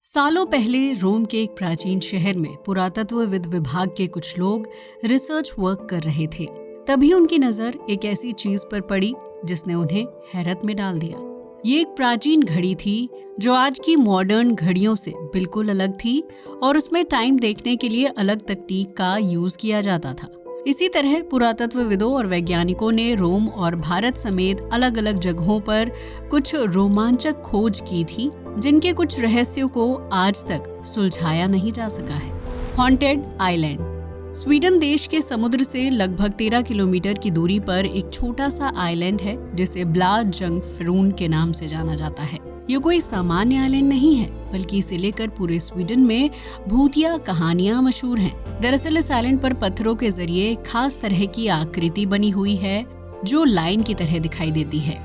सालों पहले रोम के एक प्राचीन शहर में पुरातत्वविद विभाग के कुछ लोग रिसर्च वर्क कर रहे थे। तभी उनकी नजर एक ऐसी चीज पर पड़ी जिसने उन्हें हैरत में डाल दिया। ये एक प्राचीन घड़ी थी जो आज की मॉडर्न घड़ियों से बिल्कुल अलग थी और उसमें टाइम देखने के लिए अलग तकनीक का यूज किया जाता था। इसी तरह पुरातत्वविदों और वैज्ञानिकों ने रोम और भारत समेत अलग अलग जगहों पर कुछ रोमांचक खोज की थी जिनके कुछ रहस्यों को आज तक सुलझाया नहीं जा सका है। हॉन्टेड आइलैंड स्वीडन देश के समुद्र से लगभग 13 किलोमीटर की दूरी पर एक छोटा सा आइलैंड है जिसे ब्ला जंगफ्रून के नाम से जाना जाता है। ये कोई सामान्य आइलैंड नहीं है बल्कि इसे लेकर पूरे स्वीडन में भूतिया कहानियां मशहूर हैं। दरअसल इस आइलैंड पर पत्थरों के जरिए खास तरह की आकृति बनी हुई है जो लाइन की तरह दिखाई देती है,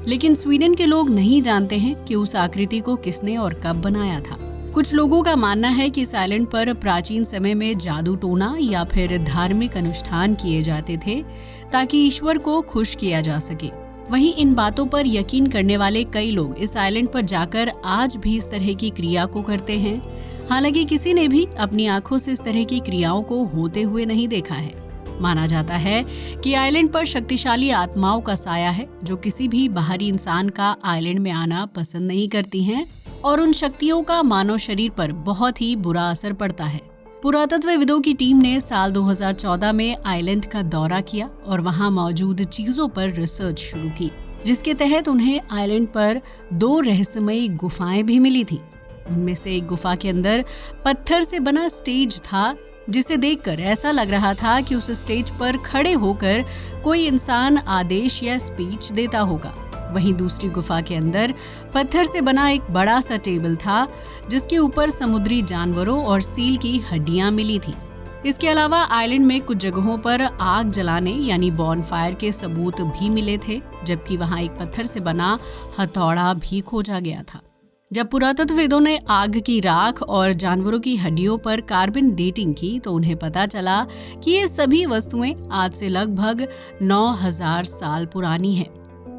लेकिन स्वीडन के लोग नहीं जानते हैं कि उस आकृति को किसने और कब बनाया था। कुछ लोगों का मानना है कि इस आइलैंड पर प्राचीन समय में जादू टोना या फिर धार्मिक अनुष्ठान किए जाते थे ताकि ईश्वर को खुश किया जा सके। वहीं इन बातों पर यकीन करने वाले कई लोग इस आइलैंड पर जाकर आज भी इस तरह की क्रिया को करते हैं। हालांकि किसी ने भी अपनी आंखों से इस तरह की क्रियाओं को होते हुए नहीं देखा है। माना जाता है कि आइलैंड पर शक्तिशाली आत्माओं का साया है जो किसी भी बाहरी इंसान का आइलैंड में आना पसंद नहीं करती हैं और उन शक्तियों का मानव शरीर पर बहुत ही बुरा असर पड़ता है। पुरातत्वविदों की टीम ने साल 2014 में आइलैंड का दौरा किया और वहां मौजूद चीजों पर रिसर्च शुरू की, जिसके तहत उन्हें आइलैंड पर 2 रहस्यमयी गुफाएं भी मिली थी। उनमें से एक गुफा के अंदर पत्थर से बना स्टेज था जिसे देखकर ऐसा लग रहा था कि उस स्टेज पर खड़े होकर कोई इंसान आदेश या स्पीच देता होगा। वहीं दूसरी गुफा के अंदर पत्थर से बना एक बड़ा सा टेबल था जिसके ऊपर समुद्री जानवरों और सील की हड्डियां मिली थी। इसके अलावा आइलैंड में कुछ जगहों पर आग जलाने यानी बॉनफायर के सबूत भी मिले थे, जबकि वहां एक पत्थर से बना हथौड़ा भी खोजा गया था। जब पुरातत्वविदों ने आग की राख और जानवरों की हड्डियों पर कार्बन डेटिंग की तो उन्हें पता चला कि ये सभी वस्तुएं आज से लगभग 9000 साल पुरानी हैं।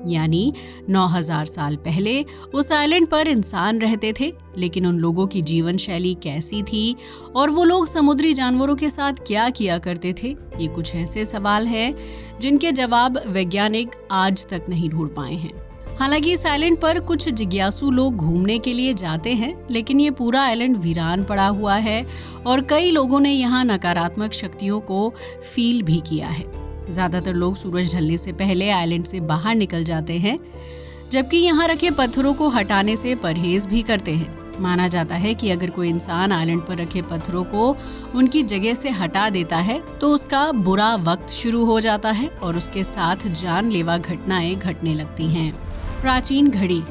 यानी 9000 साल पहले उस आइलैंड पर इंसान रहते थे, लेकिन उन लोगों की जीवन शैली कैसी थी और वो लोग समुद्री जानवरों के साथ क्या किया करते थे, ये कुछ ऐसे सवाल हैं जिनके जवाब वैज्ञानिक आज तक नहीं ढूंढ पाए हैं। हालांकि इस आइलैंड पर कुछ जिज्ञासु लोग घूमने के लिए जाते हैं, लेकिन ये पूरा आइलैंड वीरान पड़ा हुआ है और कई लोगों ने यहाँ नकारात्मक शक्तियों को फील भी किया है। ज्यादातर लोग सूरज ढलने से पहले आइलैंड से बाहर निकल जाते हैं, जबकि यहाँ रखे पत्थरों को हटाने से परहेज भी करते हैं। माना जाता है कि अगर कोई इंसान आइलैंड पर रखे पत्थरों को उनकी जगह से हटा देता है तो उसका बुरा वक्त शुरू हो जाता है और उसके साथ जानलेवा घटनाएं घटने लगती हैं। प्राचीन घड़ी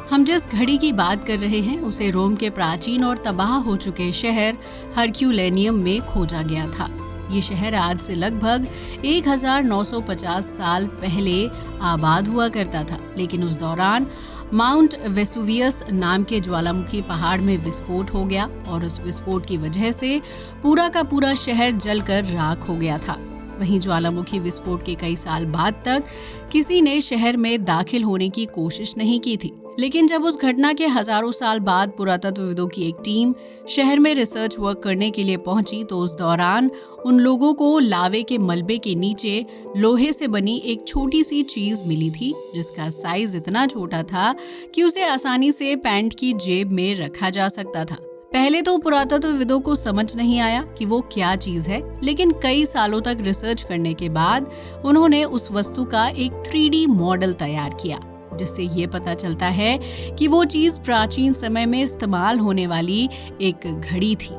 हम जिस घड़ी की बात कर रहे हैं उसे रोम के प्राचीन और तबाह हो चुके शहर हरक्यूलेनियम में खोजा गया था। ये शहर आज से लगभग 1950 साल पहले आबाद हुआ करता था, लेकिन उस दौरान माउंट वेसुवियस नाम के ज्वालामुखी पहाड़ में विस्फोट हो गया और उस विस्फोट की वजह से पूरा का पूरा शहर जलकर राख हो गया था। वहीं ज्वालामुखी विस्फोट के कई साल बाद तक किसी ने शहर में दाखिल होने की कोशिश नहीं की थी, लेकिन जब उस घटना के हजारों साल बाद पुरातत्वविदों की एक टीम शहर में रिसर्च वर्क करने के लिए पहुंची तो उस दौरान उन लोगों को लावे के मलबे के नीचे लोहे से बनी एक छोटी सी चीज मिली थी जिसका साइज इतना छोटा था कि उसे आसानी से पैंट की जेब में रखा जा सकता था। पहले तो पुरातत्वविदों को समझ नहीं आया कि वो क्या चीज है, लेकिन कई सालों तक रिसर्च करने के बाद उन्होंने उस वस्तु का एक 3D मॉडल तैयार किया, जिससे ये पता चलता है कि वो चीज प्राचीन समय में इस्तेमाल होने वाली एक घड़ी थी।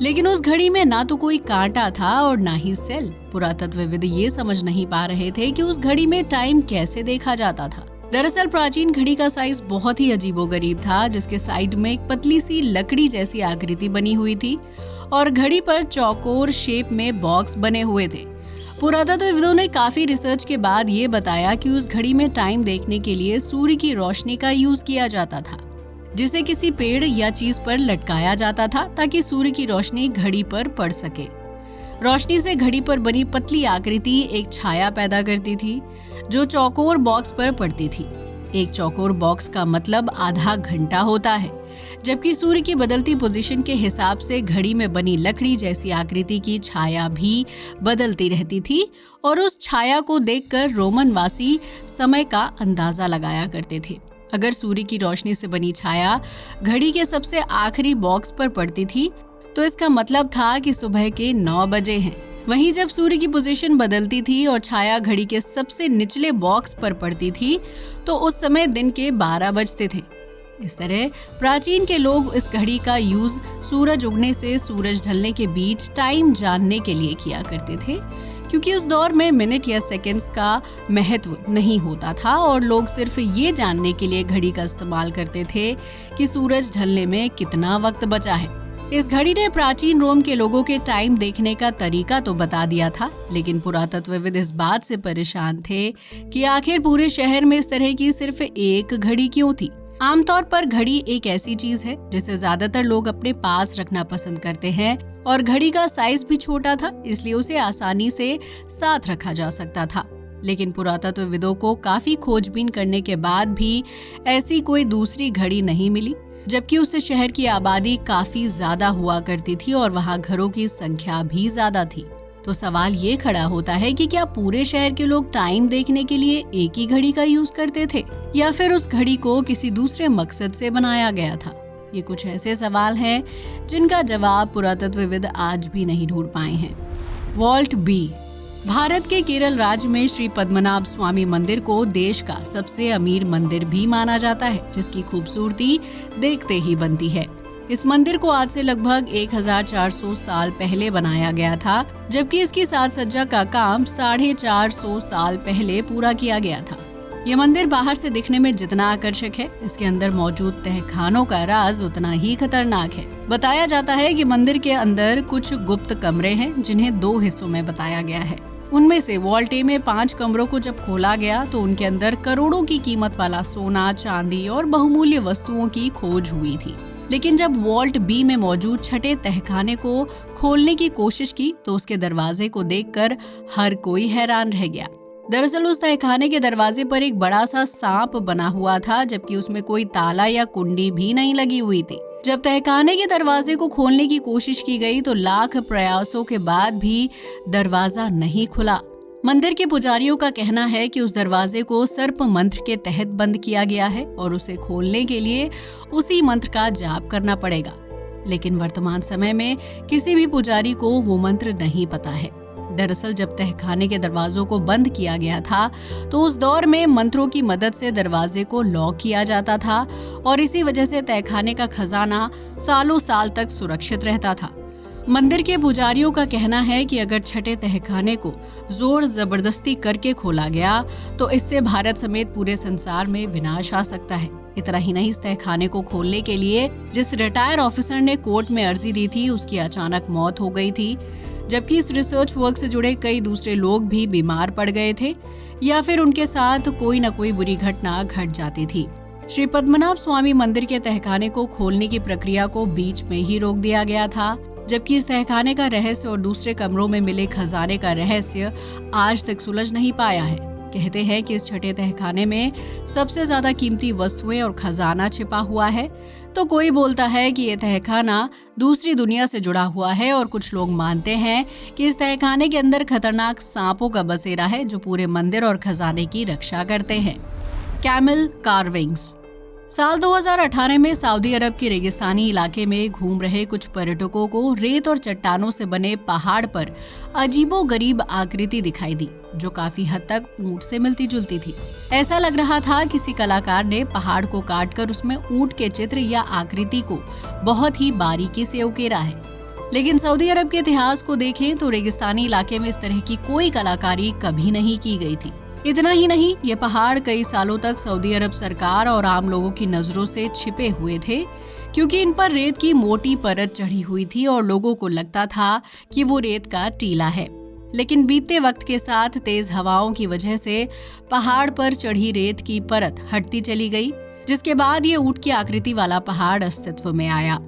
लेकिन उस घड़ी में ना तो कोई कांटा था और ना ही सेल। पुरातत्वविद ये समझ नहीं पा रहे थे कि उस घड़ी में टाइम कैसे देखा जाता था। दरअसल प्राचीन घड़ी का साइज बहुत ही अजीबोगरीब था, जिसके साइड में एक पतली सी लकड़ी जैसी आकृति बनी हुई थी और घड़ी पर चौकोर शेप में बॉक्स बने हुए थे। पुरातत्वविदों ने काफी रिसर्च के बाद ये बताया कि उस घड़ी में टाइम देखने के लिए सूर्य की रोशनी का यूज किया जाता था, जिसे किसी पेड़ या चीज पर लटकाया जाता था ताकि सूर्य की रोशनी घड़ी पर पड़ सके। रोशनी से घड़ी पर बनी पतली आकृति एक छाया पैदा करती थी जो चौकोर बॉक्स पर पड़ती थी। एक चौकोर बॉक्स का मतलब आधा घंटा होता है, जबकि सूर्य की बदलती पोजीशन के हिसाब से घड़ी में बनी लकड़ी जैसी आकृति की छाया भी बदलती रहती थी और उस छाया को देखकर रोमन वासी समय का अंदाजा लगाया करते थे। अगर सूर्य की रोशनी से बनी छाया घड़ी के सबसे आखिरी बॉक्स पर पड़ती थी तो इसका मतलब था कि सुबह के 9 बजे हैं। वहीं जब सूर्य की पोजीशन बदलती थी और छाया घड़ी के सबसे निचले बॉक्स पर पड़ती थी तो उस समय दिन के 12 बजते थे। इस तरह प्राचीन के लोग इस घड़ी का यूज सूरज उगने से सूरज ढलने के बीच टाइम जानने के लिए किया करते थे, क्योंकि उस दौर में मिनट या सेकंड्स का महत्व नहीं होता था और लोग सिर्फ ये जानने के लिए घड़ी का इस्तेमाल करते थे कि सूरज ढलने में कितना वक्त बचा है। इस घड़ी ने प्राचीन रोम के लोगों के टाइम देखने का तरीका तो बता दिया था, लेकिन पुरातत्वविद इस बात से परेशान थे कि आखिर पूरे शहर में इस तरह की सिर्फ एक घड़ी क्यों थी। आमतौर पर घड़ी एक ऐसी चीज है जिसे ज्यादातर लोग अपने पास रखना पसंद करते हैं और घड़ी का साइज भी छोटा था, इसलिए उसे आसानी से साथ रखा जा सकता था। लेकिन पुरातत्वविदों को काफी खोजबीन करने के बाद भी ऐसी कोई दूसरी घड़ी नहीं मिली, जबकि उस शहर की आबादी काफी ज्यादा हुआ करती थी और वहाँ घरों की संख्या भी ज्यादा थी। तो सवाल ये खड़ा होता है कि क्या पूरे शहर के लोग टाइम देखने के लिए एक ही घड़ी का यूज करते थे या फिर उस घड़ी को किसी दूसरे मकसद से बनाया गया था। ये कुछ ऐसे सवाल हैं जिनका जवाब पुरातत्वविद आज भी नहीं ढूंढ पाए हैं। Vault B. भारत के केरल राज्य में श्री पद्मनाभ स्वामी मंदिर को देश का सबसे अमीर मंदिर भी माना जाता है, जिसकी खूबसूरती देखते ही बनती है। इस मंदिर को आज से लगभग 1400 साल पहले बनाया गया था, जबकि इसकी साज सज्जा का काम 450 साल पहले पूरा किया गया था। ये मंदिर बाहर से दिखने में जितना आकर्षक है, इसके अंदर मौजूद तहखानों का राज उतना ही खतरनाक है। बताया जाता है कि मंदिर के अंदर कुछ गुप्त कमरे हैं जिन्हें 2 हिस्सों में बताया गया है। उनमें से वॉल्ट ए में 5 कमरों को जब खोला गया तो उनके अंदर करोड़ों की कीमत वाला सोना, चांदी और बहुमूल्य वस्तुओं की खोज हुई थी। लेकिन जब वॉल्ट बी में मौजूद छठे तहखाने को खोलने की कोशिश की तो उसके दरवाजे को देखकर हर कोई हैरान रह गया। दरअसल उस तहखाने के दरवाजे पर एक बड़ा सा सांप बना हुआ था, जबकि उसमें कोई ताला या कुंडी भी नहीं लगी हुई थी। जब तहखाने के दरवाजे को खोलने की कोशिश की गई तो लाख प्रयासों के बाद भी दरवाजा नहीं खुला। मंदिर के पुजारियों का कहना है कि उस दरवाजे को सर्प मंत्र के तहत बंद किया गया है और उसे खोलने के लिए उसी मंत्र का जाप करना पड़ेगा। लेकिन वर्तमान समय में किसी भी पुजारी को वो मंत्र नहीं पता है। दरअसल जब तहखाने के दरवाजों को बंद किया गया था तो उस दौर में मंत्रों की मदद से दरवाजे को लॉक किया जाता था और इसी वजह से तहखाने का खजाना सालों साल तक सुरक्षित रहता था। मंदिर के पुजारियों का कहना है कि अगर छठे तहखाने को जोर जबरदस्ती करके खोला गया तो इससे भारत समेत पूरे संसार में विनाश आ सकता है। इतना ही नहीं, इस तहखाने को खोलने के लिए जिस रिटायर ऑफिसर ने कोर्ट में अर्जी दी थी उसकी अचानक मौत हो गई थी, जबकि इस रिसर्च वर्क से जुड़े कई दूसरे लोग भी बीमार पड़ गए थे या फिर उनके साथ कोई न कोई बुरी घटना घट जाती थी। श्री पद्मनाभ स्वामी मंदिर के तहखाने को खोलने की प्रक्रिया को बीच में ही रोक दिया गया था, जबकि इस तहखाने का रहस्य और दूसरे कमरों में मिले खजाने का रहस्य आज तक सुलझ नहीं पाया है। कहते हैं कि इस छठे तहखाने में सबसे ज्यादा कीमती वस्तुएं और खजाना छिपा हुआ है, तो कोई बोलता है कि यह तहखाना दूसरी दुनिया से जुड़ा हुआ है और कुछ लोग मानते हैं कि इस तहखाने के अंदर खतरनाक सांपों का बसेरा है जो पूरे मंदिर और खजाने की रक्षा करते हैं। Camel carvings. साल 2018 में सऊदी अरब के रेगिस्तानी इलाके में घूम रहे कुछ पर्यटकों को रेत और चट्टानों से बने पहाड़ पर अजीबोगरीब आकृति दिखाई दी, जो काफी हद तक ऊंट से मिलती जुलती थी। ऐसा लग रहा था किसी कलाकार ने पहाड़ को काटकर उसमें ऊंट के चित्र या आकृति को बहुत ही बारीकी से उकेरा है। लेकिन सऊदी अरब के इतिहास को देखें तो रेगिस्तानी इलाके में इस तरह की कोई कलाकारी कभी नहीं की गई थी। इतना ही नहीं, ये पहाड़ कई सालों तक सऊदी अरब सरकार और आम लोगों की नजरों से छिपे हुए थे, क्योंकि इन पर रेत की मोटी परत चढ़ी हुई थी और लोगों को लगता था कि वो रेत का टीला है। लेकिन बीतते वक्त के साथ तेज हवाओं की वजह से पहाड़ पर चढ़ी रेत की परत हटती चली गई, जिसके बाद ये ऊंट की आकृति वाला पहाड़ अस्तित्व में आया।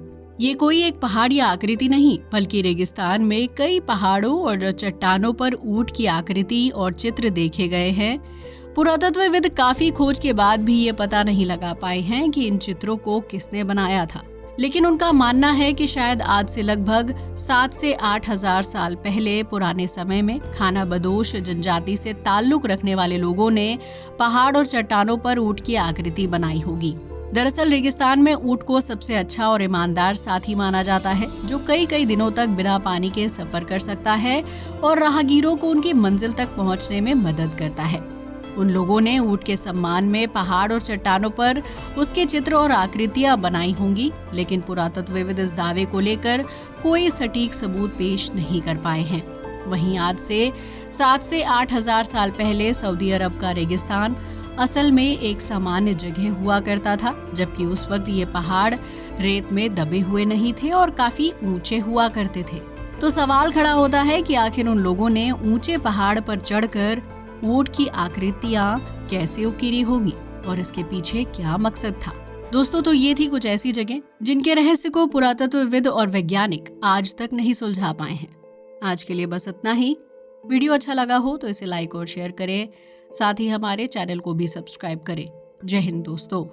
ये कोई एक पहाड़ या आकृति नहीं, बल्कि रेगिस्तान में कई पहाड़ों और चट्टानों पर ऊंट की आकृति और चित्र देखे गए हैं। पुरातत्वविद काफी खोज के बाद भी ये पता नहीं लगा पाए हैं कि इन चित्रों को किसने बनाया था, लेकिन उनका मानना है कि शायद आज से लगभग 7 से 8 हजार साल पहले पुराने समय में खानाबदोश जनजाति से ताल्लुक रखने वाले लोगों ने पहाड़ और चट्टानों पर ऊंट की आकृति बनाई होगी। दरअसल रेगिस्तान में ऊंट को सबसे अच्छा और ईमानदार साथी माना जाता है, जो कई कई दिनों तक बिना पानी के सफर कर सकता है और राहगीरों को उनकी मंजिल तक पहुंचने में मदद करता है। उन लोगों ने ऊंट के सम्मान में पहाड़ और चट्टानों पर उसके चित्र और आकृतियां बनाई होंगी, लेकिन पुरातत्वविद इस दावे को लेकर कोई सटीक सबूत पेश नहीं कर पाए हैं। वहीं आज से 7 से 8 हजार साल पहले सऊदी अरब का रेगिस्तान असल में एक सामान्य जगह हुआ करता था, जबकि उस वक्त ये पहाड़ रेत में दबे हुए नहीं थे और काफी ऊंचे हुआ करते थे। तो सवाल खड़ा होता है कि आखिर उन लोगों ने ऊंचे पहाड़ पर चढ़कर ऊंट की आकृतियां कैसे उकेरी होगी और इसके पीछे क्या मकसद था। दोस्तों, तो ये थी कुछ ऐसी जगह जिनके रहस्य को पुरातत्वविद और वैज्ञानिक आज तक नहीं सुलझा पाए हैं। आज के लिए बस इतना ही। वीडियो अच्छा लगा हो तो इसे लाइक और शेयर करें, साथ ही हमारे चैनल को भी सब्सक्राइब करें। जय हिंद दोस्तों।